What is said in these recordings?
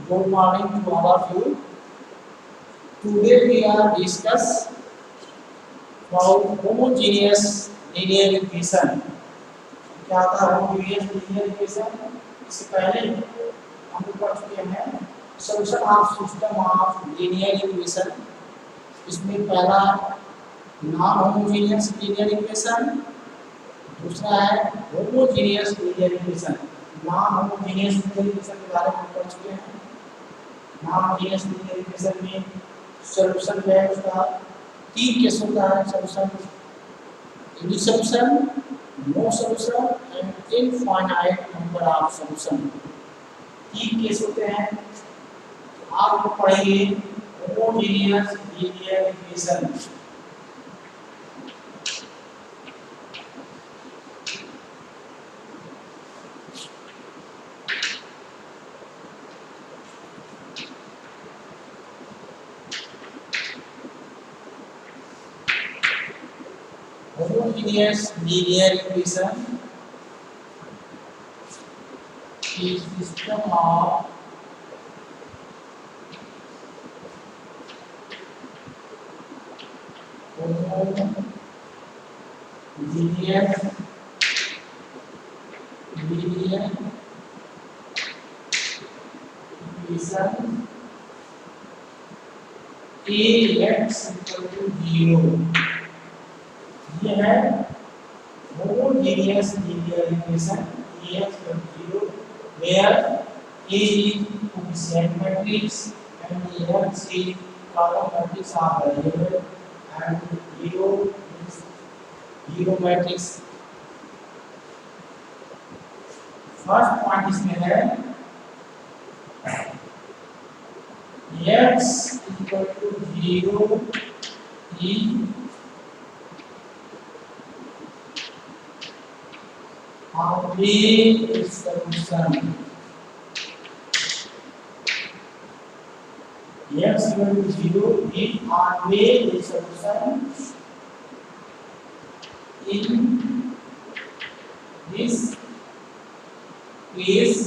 Good morning to all of you. Today we are discuss about homogeneous linear equation. क्या था homogeneous linear equation? इससे पहले हम लोग पढ़ चुके हैं solution of system of linear equation. इसमें पहला non homogeneous linear equation, दूसरा है homogeneous linear equation. non homogeneous linear equation के बारे में हम पढ़ चुके हैं. non homogeneous linear equation में सॉल्यूशन जो है उसका तीन केस होता है. Solution any solution, no solution and infinite number of solution. तीन केस होते हैं. आप लोग पढ़ेंगे homogeneous linear equation. Homogeneous linear equation is system of homogeneous linear equation Ax equal to 0. ये है homogeneous linear equation Ax equal to 0 where A is coefficient matrix and Ax is column matrix are available and 0 is 0 matrix. First point इसमें है x equal to 0 is always solution. X equal to 0 is always a solution in this case.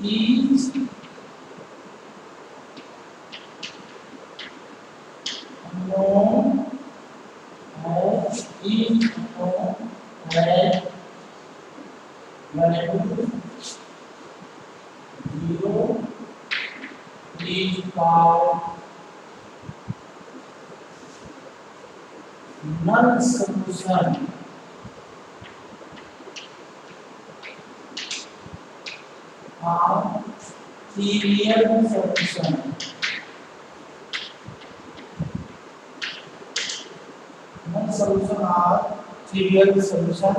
Is known as variable 0 is called null solution. Or trivial solution. Null solution or trivial solution.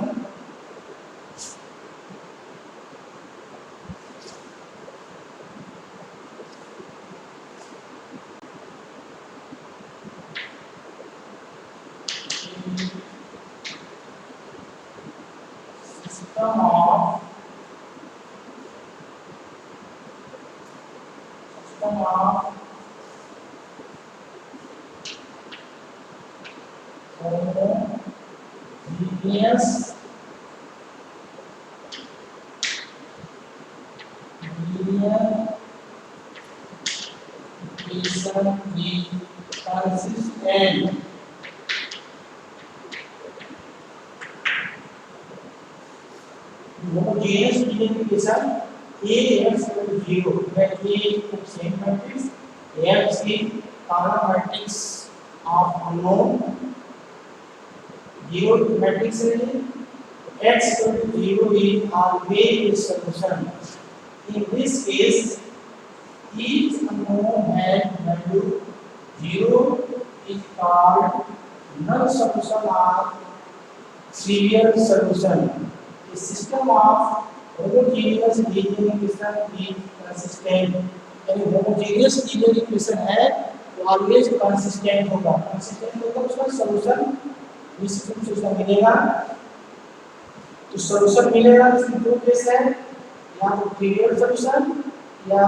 System of homogeneous linear equation is consistent. Homogeneous linear equation Ax equal to 0 where A is coefficient matrix, X is column matrix of unknown. 0 matrix is X equal to 0 is always a solution. In this case, each unknown has value 0 is called null solution or trivial solution. The system of homogeneous linear equation is consistent. यानी homogeneous linear equation है तो always consistent होगा. Consistent होगा उसका solution निश्चित रूप से मिलेगा. तो solution मिलेगा इसमें दो केस है, या तो trivial solution या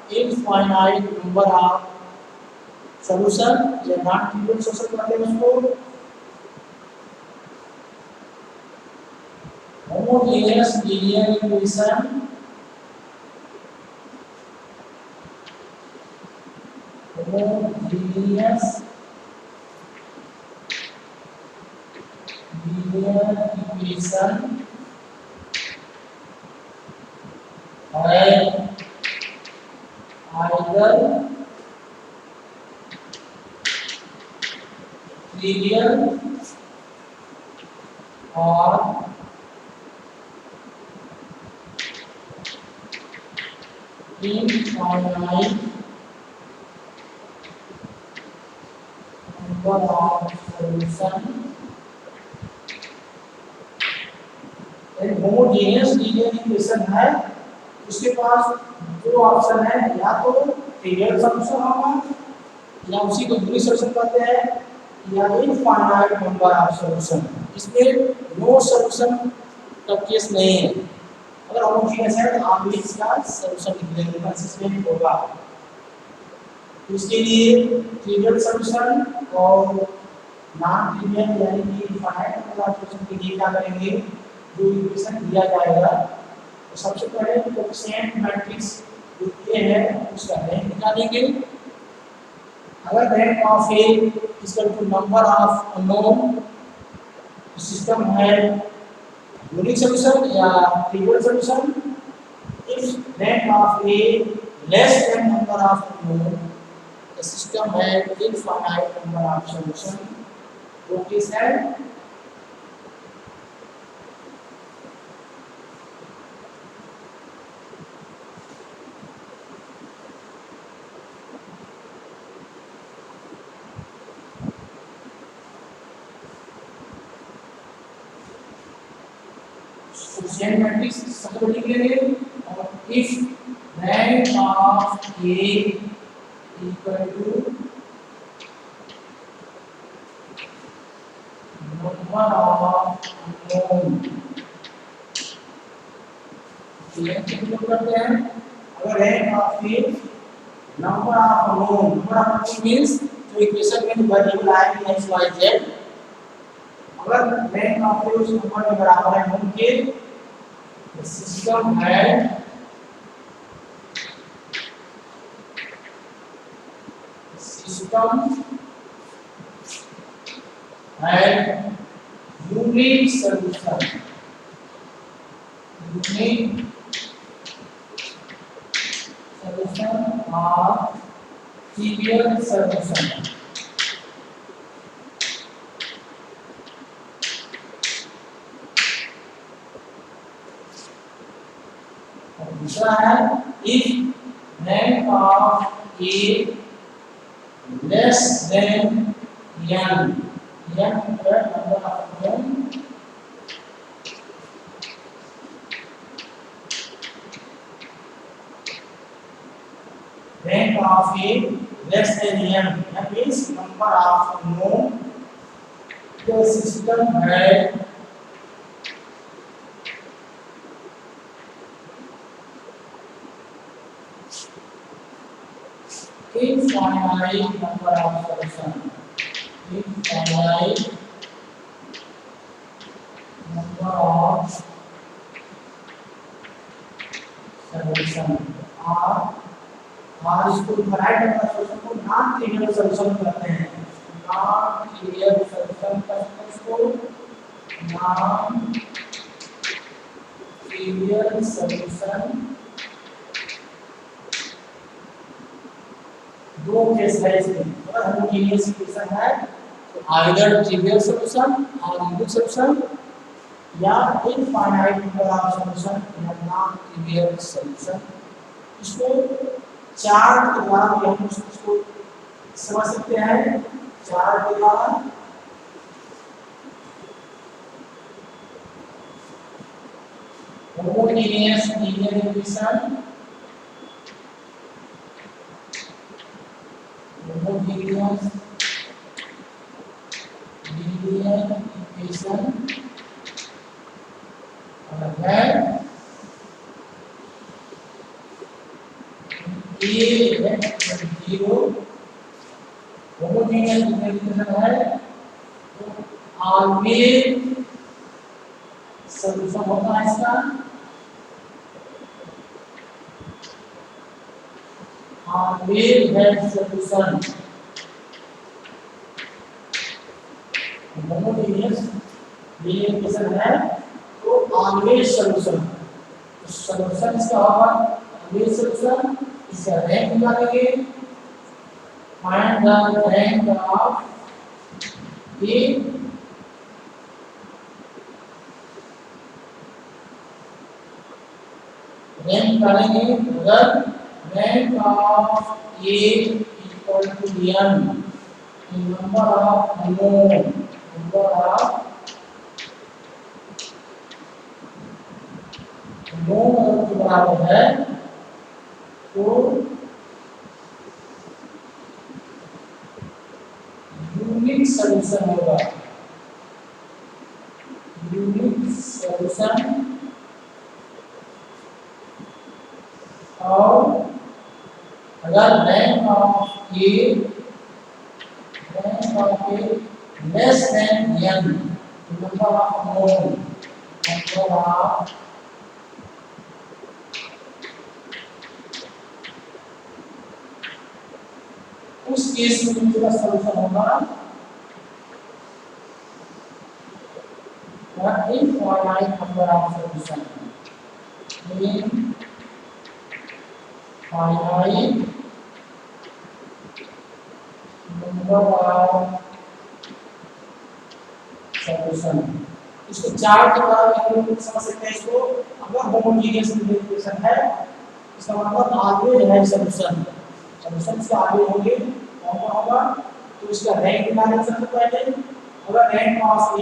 infinite number of solution या non trivial solution कहते हैं उसको. Homogeneous linear equation homogeneous linear equation है आइदर ट्रिवियल और infinite number of solution एक होमोजेनियस लीनियर इक्वेशन है उसके पास दो ऑप्शन है या तो ट्रिवियल सॉल्यूशन होगा या उसी को यूनिक सॉल्यूशन कहते हैं या इनफाइनाइट नंबर ऑफ सॉल्यूशन इसमें नो सॉल्यूशन का केस नहीं है अगर होमोजेनियस है तो आप इसका सॉल्यूशन लिख देंगे कंसिस्टेंट होगा इसके लिए ट्रिवियल सॉल्यूशन और नॉन ट्रिवियल यानी कि इनफाइनाइट नंबर ऑफ सॉल्यूशन के लिए क्या करेंगे जो इक्वेशन दिया जाएगा तो सबसे पहले कोएफिशिएंट मैट्रिक्स जो ए है उसका रैंक निकालेंगे अगर rank of A is equal to number of unknown system है यूनिक सॉल्यूशन या trivial solution if rank of A less than number of unknown the system है इनफाइनाइट नंबर ऑफ सॉल्यूशन वो case है coefficient matrix सबसे लिख लेंगे और if rank of A equal to number of unknown ये कितना करते हैं अगर rank of A number of unknown means जो इक्वेशन में वेरिएबल आएंगे x y z अगर रैंक ऑफ ए उस नंबर के बराबर है उनके सिस्टम है यूनिक सॉल्यूशन और ट्रिवियल सॉल्यूशन दूसरा है if rank of A less than n number of unknown rank of A less than n that means number of known the system है infinite number of solution infinite number of solution और इसको infinite number of solution को non trivial solution कहते हैं non trivial solution कहते हैं इसको non trivial solution दो केस है इसमें अगर होमोजेनियस इक्वेशन है तो आइदर ट्रिवियल सॉल्यूशन और यूनिक सॉल्यूशन या इनफाइनाइट नंबर ऑफ सॉल्यूशन या नॉन ट्रिवियल सॉल्यूशन इसको चार्ट के द्वारा भी हम इसको समझ सकते हैं चार्ट के द्वारा homogeneous linear equation homogeneous linear equation है A0 होमोजेनियस लीनियर इक्वेशन है तो ऑलवेज सॉल्यूशन होता है इसका always have solution. Homogeneous linear equation है तो ऑलवेज सॉल्यूशन, तो सॉल्यूशन इसका होगा ऑलवेज सॉल्यूशन। इसका रैंक निकालेंगे, find the rank of A, rank निकालेंगे अगर rank of A equal to n, number of unknown, number of unknown के बराबर है तो यूनिक सॉल्यूशन होगा, यूनिक सॉल्यूशन। और अगर rank of A less than n, number of unknown, number of उस केस में दूसरा सॉल्यूशन होगा infinite number of solution, infinite number of solution. इसको चार के द्वारा हम लोग समझ सकते हैं इसको। अगर होमोजेनियस इक्वेशन है इसका मतलब ऑलवेज है सॉल्यूशन, सॉल्यूशन से आगे होंगे कौन कौन होगा, तो इसका रैंक निकालेंगे सबसे पहले। अगर rank of A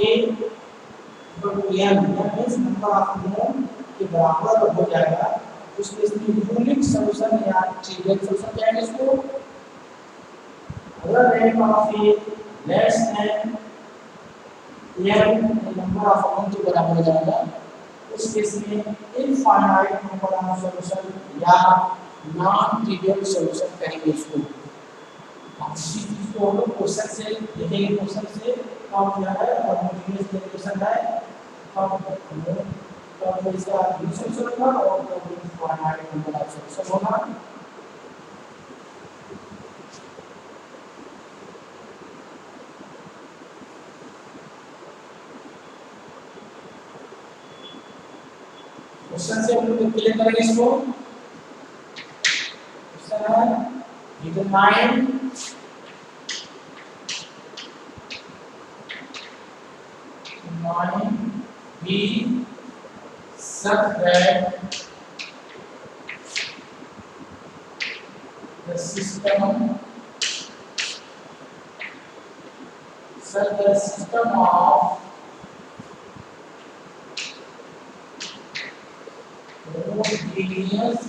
equal to n, means number of known के बराबर हो जाएगा, तो इसमें यूनिक सॉल्यूशन या ट्रिवियल सॉल्यूशन कहेंगे इसको। अगर rank of A less than n, number of known के बराबर हो जाएगा, उस केस में इनफाइनाइट नंबर ऑफ सॉल्यूशन या नॉन ट्रिवियल सॉल्यूशन कहेंगे इसको। अब इसी चीज को हम लोग क्वेश्चन से देखेंगे, क्वेश्चन से काम किया है और होमोजेनियस इक्वेशन है तो इसका सॉल्यूशन होगा और इनफाइनाइट नंबर ऑफ सॉल्यूशन होगा। क्वेश्चन से हम लोग क्लियर करेंगे इसको। क्वेश्चन है determine b such that the system of homogeneous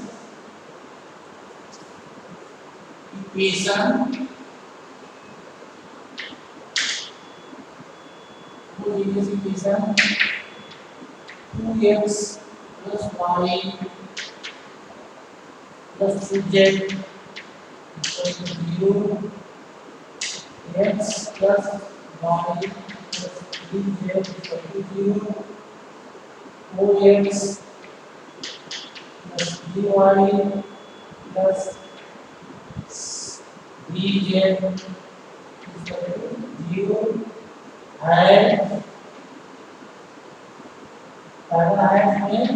equation, homogeneous equation 2x plus y plus 2z equal to 0, x plus y plus 3z equal to 0, 4x plus dy plus dz equal to 0 है। पहला है हमें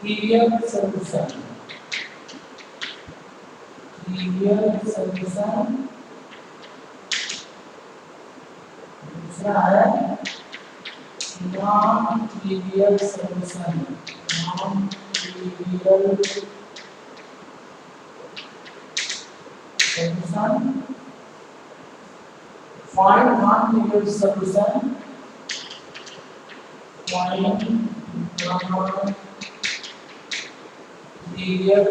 trivial solution, trivial solution. दूसरा है non trivial solution, non trivial solution. Find non trivial solution, find non trivial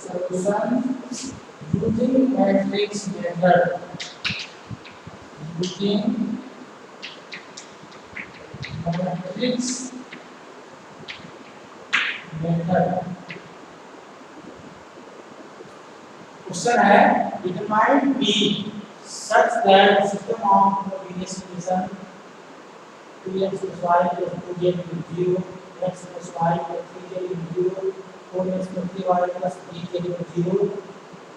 solution using matrix method, using matrix method। Question है determine b such that system of homogeneous equation 2x plus y plus 2z equals 0, x plus y plus 3z equals 0, 4x + 3y + b = 0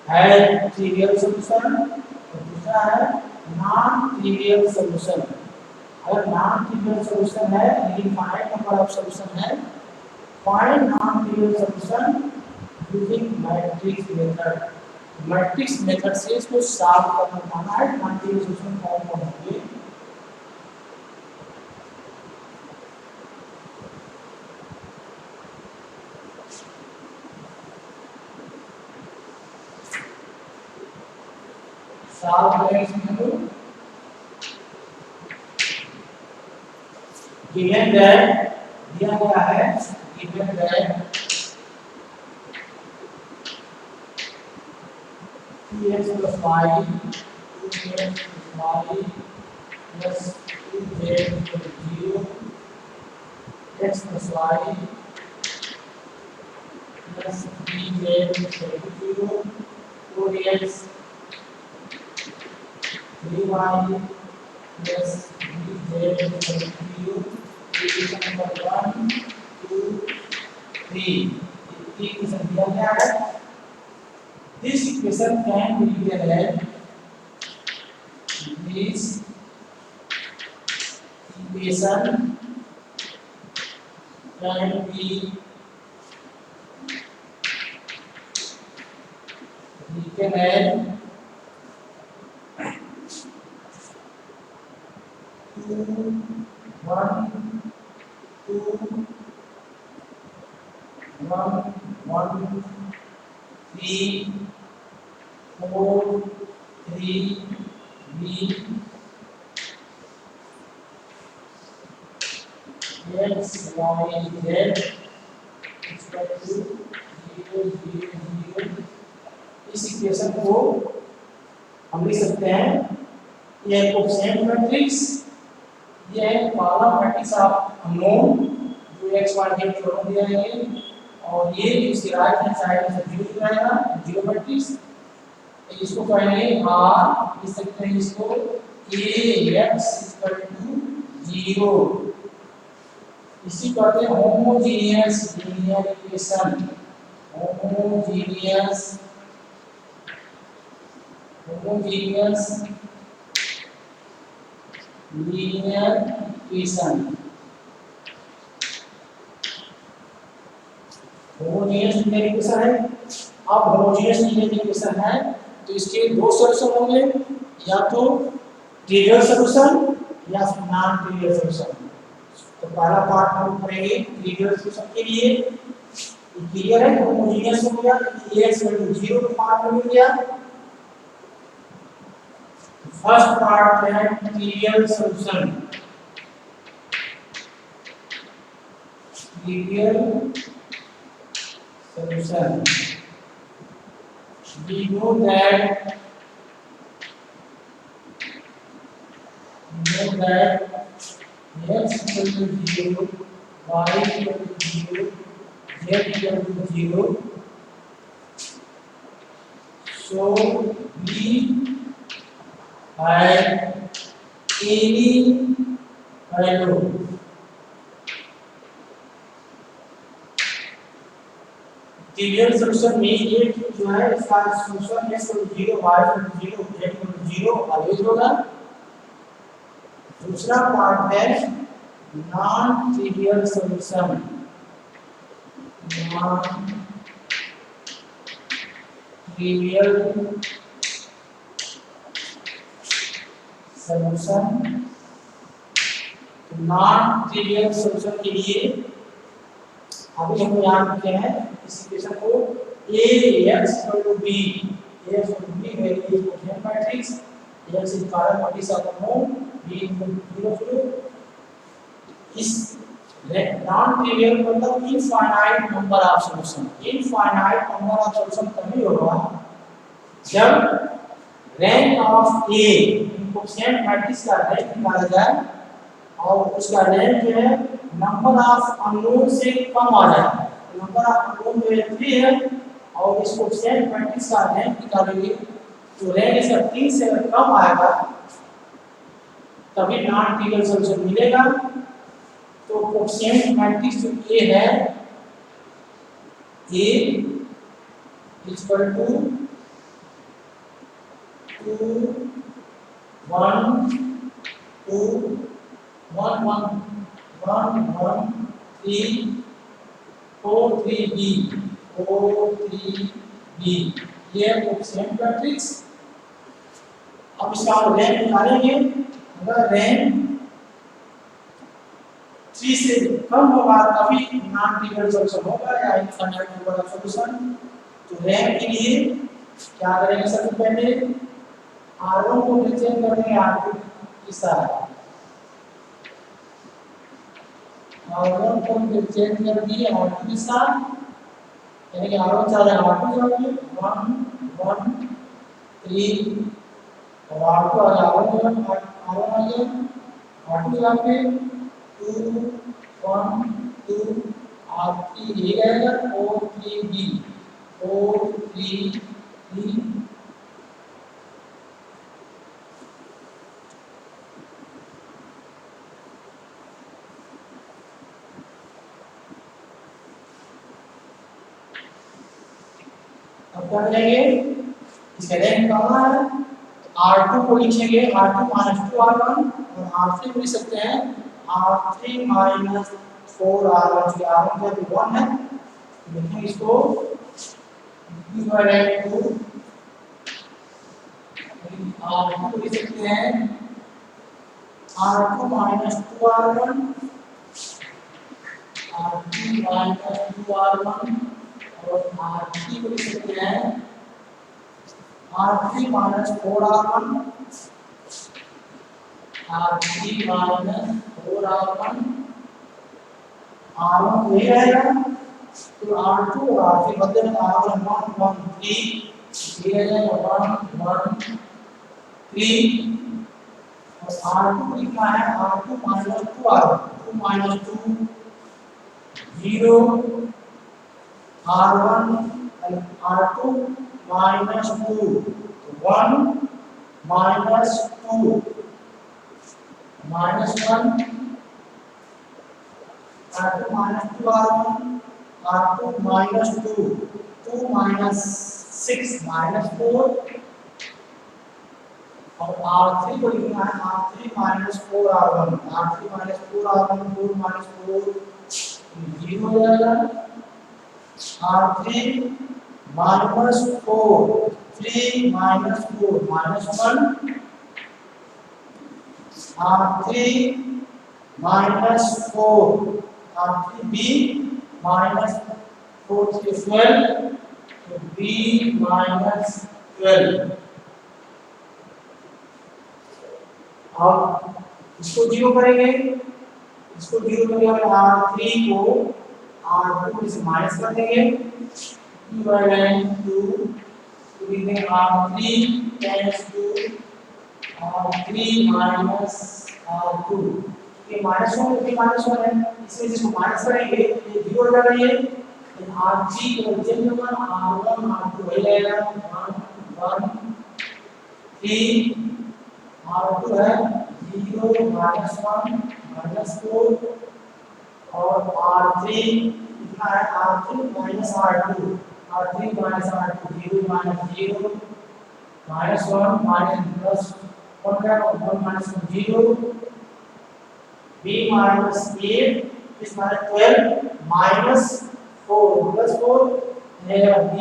है trivial solution और दूसरा है non trivial solution. अगर non trivial solution है लेकिन finite number of solution है, find non trivial solution using matrix method. Matrix method से इसको सॉल्व करना है। नॉन ट्रिवियल सॉल्यूशन कौन कौन होंगे? सॉल्व करें इसमें तो गिवन दैट दिया गया है given that x plus y 2x plus y plus 2z equal to 0 x plus y plus bz equal to 0 4x 3y plus bz equal to 0 equation number 1 2 3 equation दिया गया है। This equation can be written as this equation can be written as 2 1 2 1 1 3 4 3 b x y z equal to 0 0 0। इस equation को हम लिख सकते हैं ये कोएफिशिएंट मैट्रिक्स, ये है कॉलम मैट्रिक्स ऑफ अननोन जो x y z दोनों दिया है, और ये इसके राइट हैंड साइड में से 0 आएगा जीरो मैट्रिक्स। इसको कहेंगे r, लिख सकते हैं इसको ax = 0। इसी कहते हैं homogeneous linear equation. Homogeneous linear equation. Homogeneous linear equation है। अब होमोजेनियस लीनियर इक्वेशन है तो इसके दो सॉल्यूशन होंगे, या तो ट्रिवियल सॉल्यूशन या फिर नॉन ट्रिवियल सॉल्यूशन। तो पहला पार्ट हम करेंगे ट्रिवियल सॉल्यूशन के लिए। क्लियर है? होमोजेनियस हो गया, ax = 0 का पार्ट मिल गया। फर्स्ट पार्ट है trivial solution. Trivial solution. We know that x equal to 0, y equal to 0, z equal to 0. So we have any value trivial solution में ये जो है इसका solution x = 0 y = 0 z = 0 always होगा। दूसरा part है non trivial solution. Non trivial solution. Non trivial solution के लिए अभी हम याद रखते हैं इस इक्वेशन को ax = b, ax = b है ये coefficient matrix, ax is column matrix of unknown, b = 0 0। इस नॉन ट्रिवियल मतलब infinite number of solution. Infinite number of solution तभी होगा जब rank of a, coefficient matrix का रैंक निकाला जाए और उसका रैंक जो है नंबर ऑफ अननोन से कम आ जाए। नंबर ऑफ अननोन जो है 3 है और इस कोएफिशिएंट मैट्रिक्स का रैंक निकालेंगे तो रैंक इसका 3 से अगर कम आएगा तभी नॉन ट्रिवियल सॉल्यूशन मिलेगा। तो कोएफिशिएंट मैट्रिक्स जो a है A is equal to 2 1 2 1 1 1 1 3 4 3 B 4 3 B ये कोएफिशिएंट मैट्रिक्स। अब इसका रैंक निकालेंगे। अगर रैंक 3 से कम होगा तभी नॉन ट्रिवियल सॉल्यूशन होगा या इनफाइनाइट नंबर का सॉल्यूशन। तो रैंक के लिए क्या करेंगे? सबसे पहले R1 को चेंज कर देंगे R2 के साथ। R1 को चेंज कर दिए R2 के साथ, यानी कि R1 चाहे R2 जाओगे 1 1 3 और R2 आ गया R1 आ गया R2 जाओगे 2 1 2 R3 ये रहेगा 4 3 B 4 3 3 अब क्या करेंगे? इसका रैंक कहाँ है? R2 को लिखेंगे R2 माइनस 2R1 और R3 को लिख सकते हैं R3 माइनस 4R1 जो R1 का 1 है। लिखेंगे इसको रैंक 2 R2 को लिख सकते हैं R2 minus 2R1 R2 minus 2R1 और R3 को लिख सकते हैं R3 minus 4R1 R3 minus 4R1 R1 वही रहेगा तो R2 और R3 बदले में R1 1 1 3 ये रहेगा 1 1 3 और R2 लिखना है R2 minus 2R1 2 minus 2 0 R1 R2 minus 2 1 minus 2 minus 1 R2 minus 2R1 R2 minus 2 2 minus 6 minus 4 और R3 को लिखना है R3 minus 4R1 R3 minus 4R1 4 minus 4 0 हो जाएगा R3 minus 4 3 minus 4 minus 1 R3 minus 4 R3 B minus 4 से 12 तो B minus 12। अब इसको 0 करेंगे इसको 0 करेंगे R3 को R2 से माइनस कर देंगे 2 तो लिखेंगे R3 tense to R3 minus R2 ये माइनस 1 है इसमें जिसको माइनस करेंगे ये 0 हो जाएगा ये R3 को चेंज होगा R1 R2 हो जाएगा 1 1 3 R2 है 0 माइनस 1 माइनस 4 और R3 कितना है R3 minus R2 R3 minus R2 0 minus 0 minus 1 minus plus 1 का 1 माइनस 0 B माइनस 8 इस माइनस 12 माइनस 4 प्लस 4 रहेगा B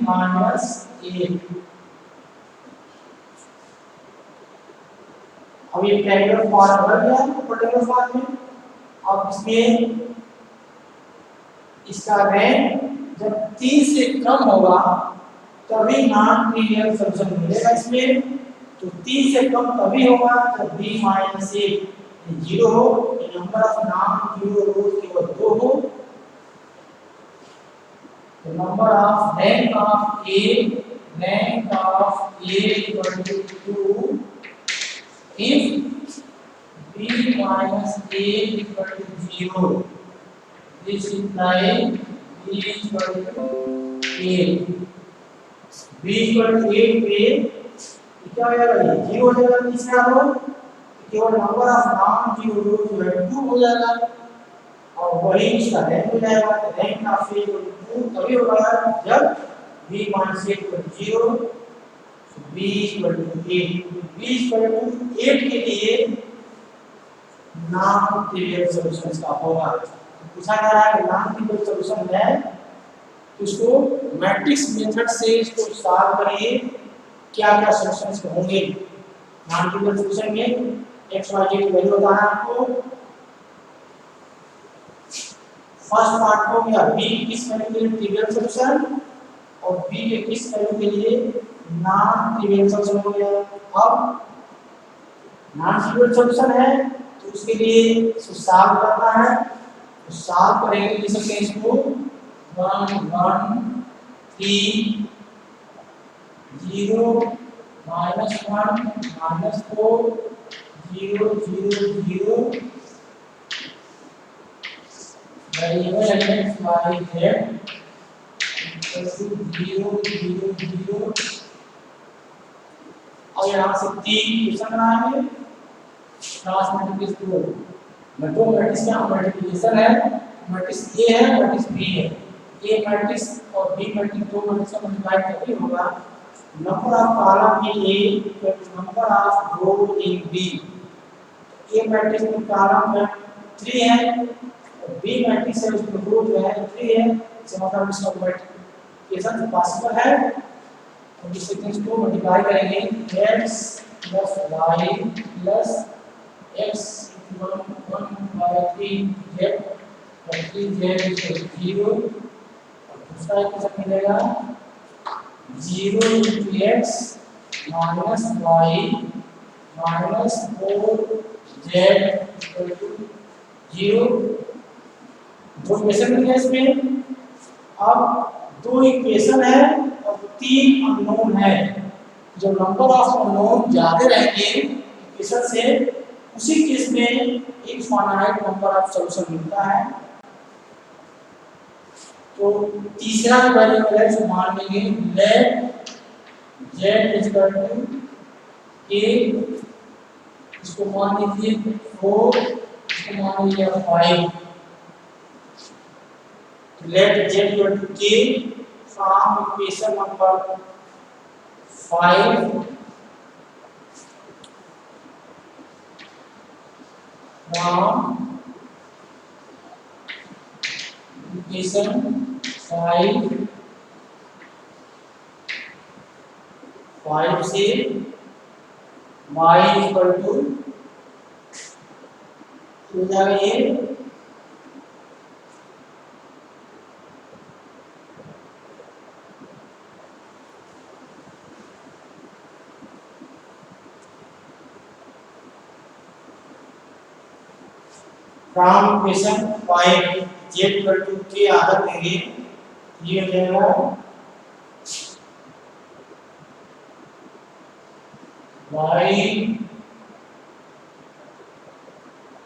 माइनस 8। अब ये ट्रायंगल फॉर्म बन गया ट्रायंगल फॉर्म में। अब इसमें इसका रैंक जब 3 से कम होगा तभी नॉन ट्रिवियल सॉल्यूशन मिलेगा इसमें। तो 3 से कम तभी होगा जब b माइनस 1 0 हो, नंबर ऑफ नॉन ट्रिवियल रोज केवल 2 हो। तो number of rank of a equal to 2 if b minus a equal to 0, this implies b equal to 8। b equal to 8 पे क्या हो जाएगा? ये 0 हो जाएगा तीसरा रो, केवल नंबर ऑफ नॉन जीरो रोज जो है 2 हो जाएगा और वही इसका रैंक हो जाएगा। Rank of A equal to 2 तभी होगा जब b minus a equal to 0, b equal to 8। b equal to 8 के लिए नॉन ट्रिवियल सॉल्यूशंस का होगा। पूछा जा रहा है कि नॉन ट्रिवियल सॉल्यूशन है तो इसको मैट्रिक्स मेथड से इसको सॉल्व करिए, क्या क्या सॉल्यूशंस होंगे। नॉन ट्रिवियल सॉल्यूशन में x y z की वैल्यू होता है आपको। फर्स्ट पार्ट को या b किस वैल्यू के लिए ट्रिवियल सॉल्यूशन और b के किस वैल्यू के लिए नॉन ट्रिवियल सॉल्यूशन हो गया। अब नॉन ट्रिवियल सॉल्यूशन है तो उसके लिए इसको सॉल्व करना है, तो सॉल्व करेंगे लिख सकते हैं इसको 1 1 3 0 -1 -4 0 0 0 variable x y z equal to 0 0 0 और यहाँ से 3 क्वेश्चन बनाएंगे। क्लास मैट्रिक्स दो मैट्रिक्स का मल्टीप्लिकेशन है, मैट्रिक्स ए है मैट्रिक्स बी है। ए मैट्रिक्स और बी मैट्रिक्स दो मैट्रिक्स का मल्टीप्लाई तभी होगा number of column in A equal number of row in B. A matrix में कॉलम में 3 है और बी मैट्रिक्स है उसमें रो जो है 3 है, इसका मतलब इसका मल्टीप्लिकेशन पॉसिबल है। और इस सेकेंड को मल्टीप्लाई करेंगे x + y + x = 1/3 z और 3z = 0 और दूसरा इक्वेशन मिलेगा 0 × x - y - 4z = 0। दो इक्वेशन मिल गए इसमें। अब दो इक्वेशन है और 3 अननोन है। जो नंबर ऑफ अननोन ज्यादा रहेंगे इक्वेशन से उसी केस में एक फाइनाइट नंबर ऑफ सॉल्यूशन मिलता है। तो तीसरा वेरिएबल है जो मान लेंगे लेट z = a, इसको मान लीजिए 4, इसको मान लीजिए 5। Let z = k from equation number 5 from equation 5 से y इक्वल टू हो जाएगा ये from equation 5 z equal to k आधा देंगे ये हो जाएगा y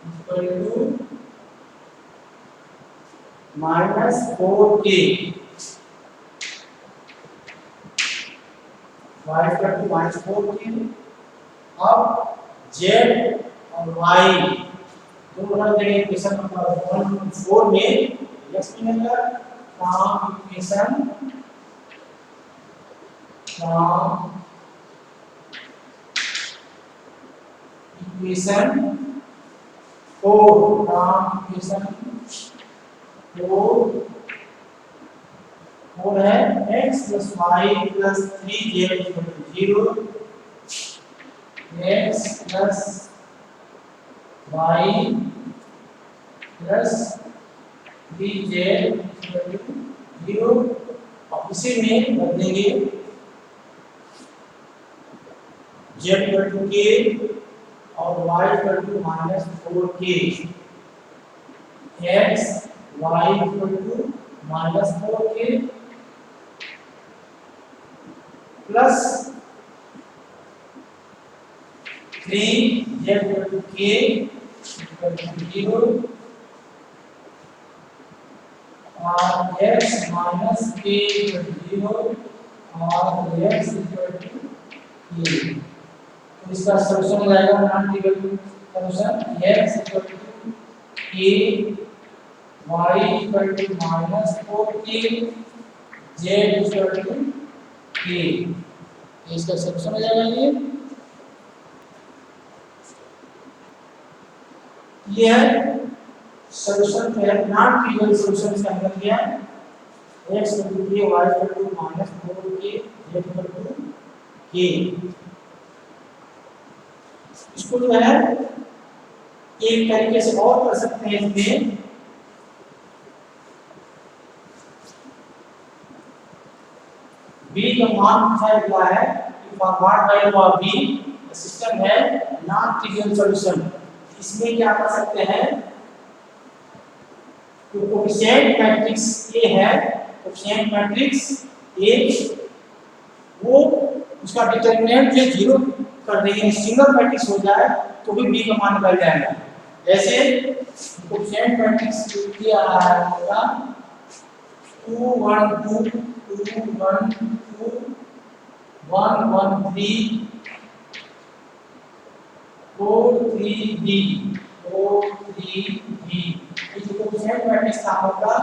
equal to -4k y equal to -4k। अब z और y दोनों बना देंगे इक्वेशन नंबर 1 में x मिलेगा फ्रॉम इक्वेशन 4 है x + y + 3z = 0 x + y + 3z = 0 और इसी में बदलेंगे z = k और y = -4k x y = -4k plus 3z = k = 0 और x - k = 0 और x = k। तो इसका सॉल्यूशन हो जाएगा non trivial solution x = k y equal to -4k, z equal to k। इसका सॉल्यूशन हो जाएगा ये है सॉल्यूशन है, नॉन ट्रिवियल सॉल्यूशन इसका निकल गया x equal to y equal to -4k, z equal to k। इसको जो है एक तरीके से और कर सकते हैं, इसमें b का मान पूछा गया है कि forward value of b system है नॉन ट्रिवियल सॉल्यूशन। इसमें क्या कर सकते हैं, जो कोएफिशिएंट मैट्रिक्स A है, कोएफिशिएंट मैट्रिक्स A वो उसका डिटरमिनेंट जो 0 कर देंगे, सिंगल मैट्रिक्स हो जाए तो भी b का मान निकल जाएगा। जैसे कोएफिशिएंट मैट्रिक्स A आ रहा है होगा 2 1 2 2 1 2 1 1 3 4 3 d 4 3 d। इस कोएफिशिएंट मैट्रिक्स का होगा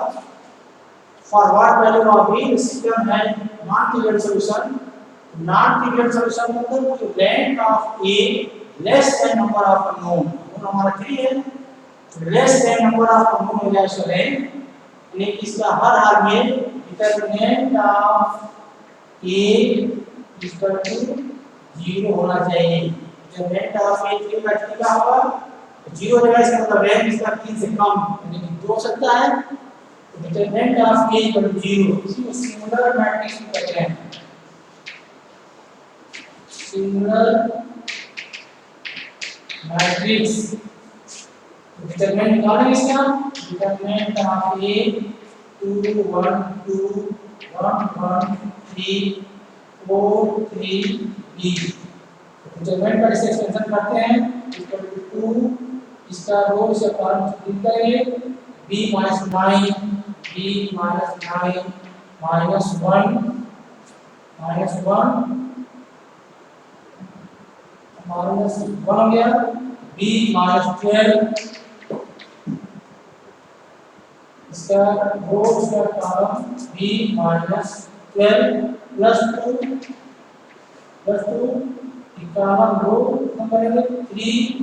forward value of b system है non trivial solution. Non trivial solution मतलब rank of a less than number of unknown. हमारा 3 है, less than number of unknown हो जाए सो रैंक, यानी इसका हर हाल में determinant of a equal to 0 होना चाहिए। डिटरमिनेंट ऑफ a 3 का क्या होगा, 0 हो जाएगा, इसका मतलब रैंक इसका 3 से कम यानी कि 2 हो सकता है। Determinant of a equal to 0, इसको सिंगुलर मैट्रिक्स कहते हैं। सिंगुलर मैट्रिक्स डिटरमिनेंट निकालेंगे इसका, determinant of a 2 1 2 1 1 3 4 3 b। Determinant का इसे एक्सटेंशन करते हैं इक्वल टू 2, इसका रो से फॉर्म फिल करेंगे b - 9 b - 9 -1 -1 हो गया, b - 12, इसका रो से फॉर्म b - 12 +2 51 रो करेंगे 3 -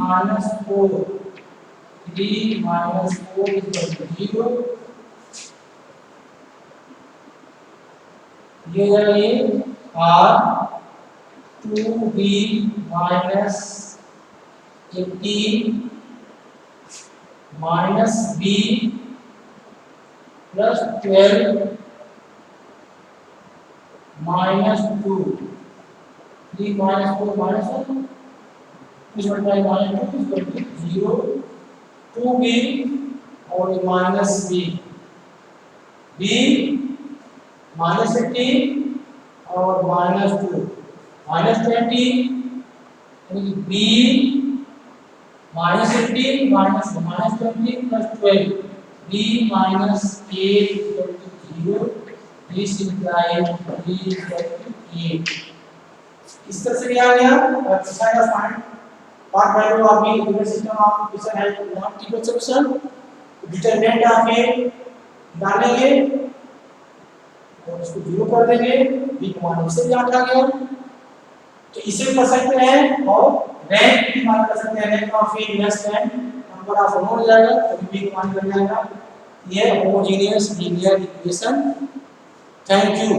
4 3 - 4 0। ये है r 2b - 18 b +12 -2 3 - 4 -1 which multiply -2 is equal to 0 2b और माइनस b b -15 और -2 -20 यानी कि b -15 -20 +12 b - 8 0। this implies b equal to 8। इस तरह से आ गया exercise of find what value of b in the system of equation है non trivial solution. Determinant of a डालेंगे और इसको 0 कर देंगे, b का मान इससे ज्यादा आ गया तो इसे कर सकते हैं, और रैंक की बात कर सकते हैं, rank of a less than number of unknown हो जाएगा तो b का मान बन जाएगा। ये homogeneous linear equation. Thank you.